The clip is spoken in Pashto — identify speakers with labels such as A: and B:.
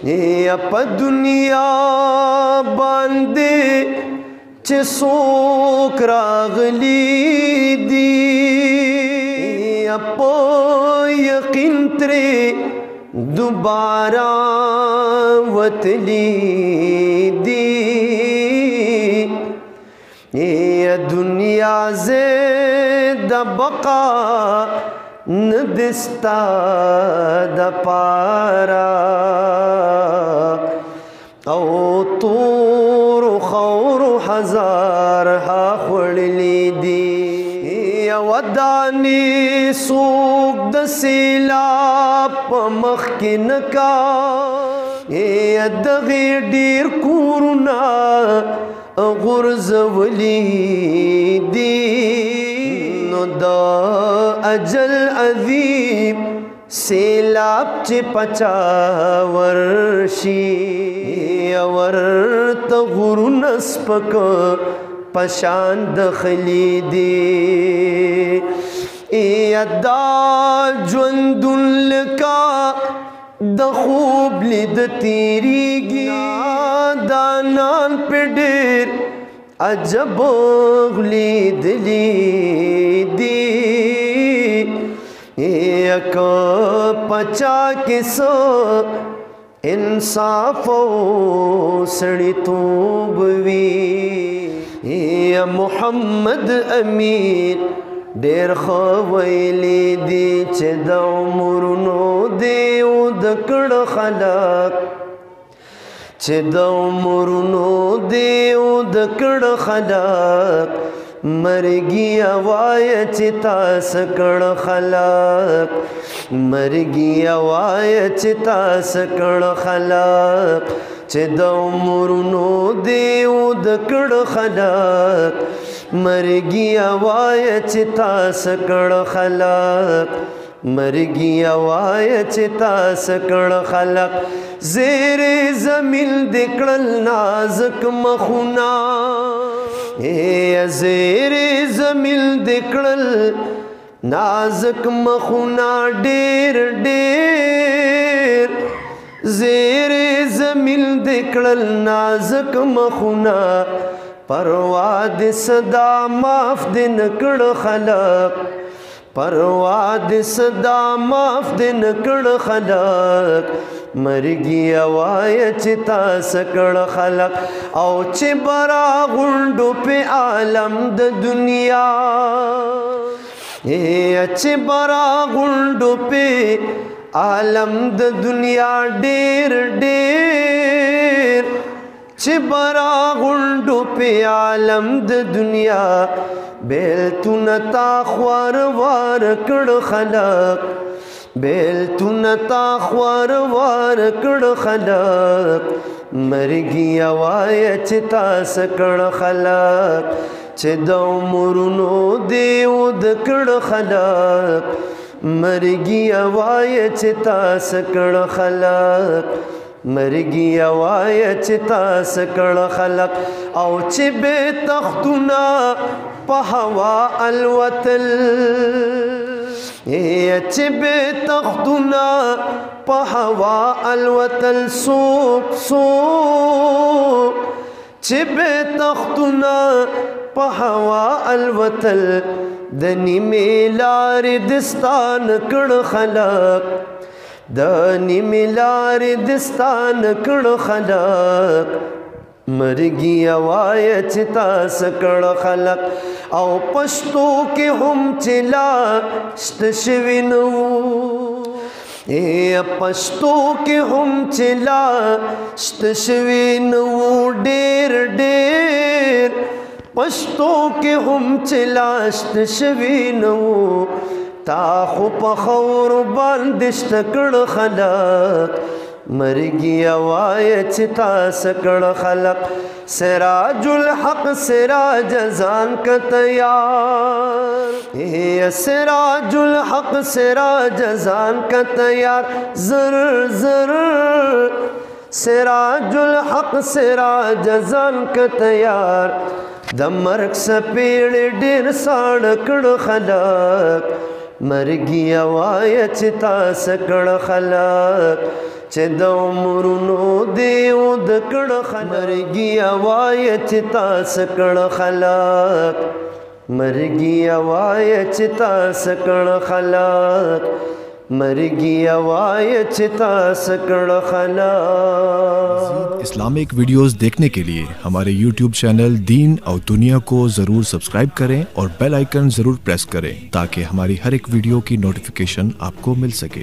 A: یا پا دنیا باندے چه سوک راغلی دی یا پا یقین ترے دوبارہ وطلی دی یا دنیا زید بقا ندستا دا پارا او طور خور ہزار ہا خوڑلی دی یا ودانی سوک دا سیلاب مخکن کا یا دغی دیر کورنا غرز ولی دی نو دا اجل عظیم سیلاب چی پچا ورشی ورت غرون اسپک پشان دخلی دی یا دا جوندن لکا دا خوب لید تیری گی دانان پہ دیر عجب غلی دلی دی یک پچا کسو انصاف و سڑی توبوی یا محمد امین دیر خویلی دی چه دا عمرنو دیو دکڑ خلق چه دا عمرنو دیو دکڑ خلق مرگی آوائی چه تاس کڑ خلق مرگی آوائی چه تاس کڑ خلق چه دا عمرنو دیو دکڑ خلق مرگی آوائی چه تاس کڑ خلق مرگی آوائی چه تاس کڑ خلق زیر زمین دکڑل نازک مخونا زیر زمین دکڑل نازک مخونا دیر دیر زیر زمین دکڑل نازک مخونا پرواد صدا معاف دے نکڑ خلق پرواد صدا معاف دے نکڑ خلق مرگی آوائی چه تاس کڑ خلق او چه برا غنڈو پہ عالم دا دنیا چه برا غنڈو پہ عالم دا دنیا دیر دیر چه برا غنڈو پہ عالم دا دنیا بیلتو نتا خوار وار کڑ خلق بیلتو نتا خوار وار کڑ خلق مرگی آوائی چه تاس کڑ خلق چه دا عمرنو دیو دکڑ خلق مرگی آوائی چه تاس کڑ خلق مرگی آوائی چه تاس کڑ خلق او چه بے تختنا پا ہوا الوطل چه بے تختنا پا ہوا الوطل سوک سوک چه بے تختنا پا ہوا الوطل دنی میلار دستان کڑ خلق دنی میلار دستان کڑ خلق مرگی آوائی چه تاس کڑ خلق او پشتو کے ہم چلا شتشوینو پشتو کے ہم چلا شتشوینو دیر دیر پشتو کے ہم چلا شتشوینو تا خو پخور باندشت کڑ خلق مرگی آوائی چه تاس کڑ خلق سراج الحق سراج زان کا تیار سراج الحق سراج زان کا تیار زر زر سراج الحق سراج زان کا تیار دمرک سپیڑ دیر ساڑ کڑ خلق مرگی آوائی چه تاس کڑ خلق چې د عمرونو دی د کړه مرګي وای چې تاسو کړه خلق مرګي وای چې تاسو کړه خلق مرګي وای چې تاسو کړه خلق
B: Islamic videos देखने के लिए हमारे YouTube चैनल दीन और दुनिया को ज़रूर सब्सक्राइब करें और बेल आइकन ज़रूर प्रेस करें ताकि हमारी हर एक वीडियो की नोटिफिकेशन आपको मिल सके।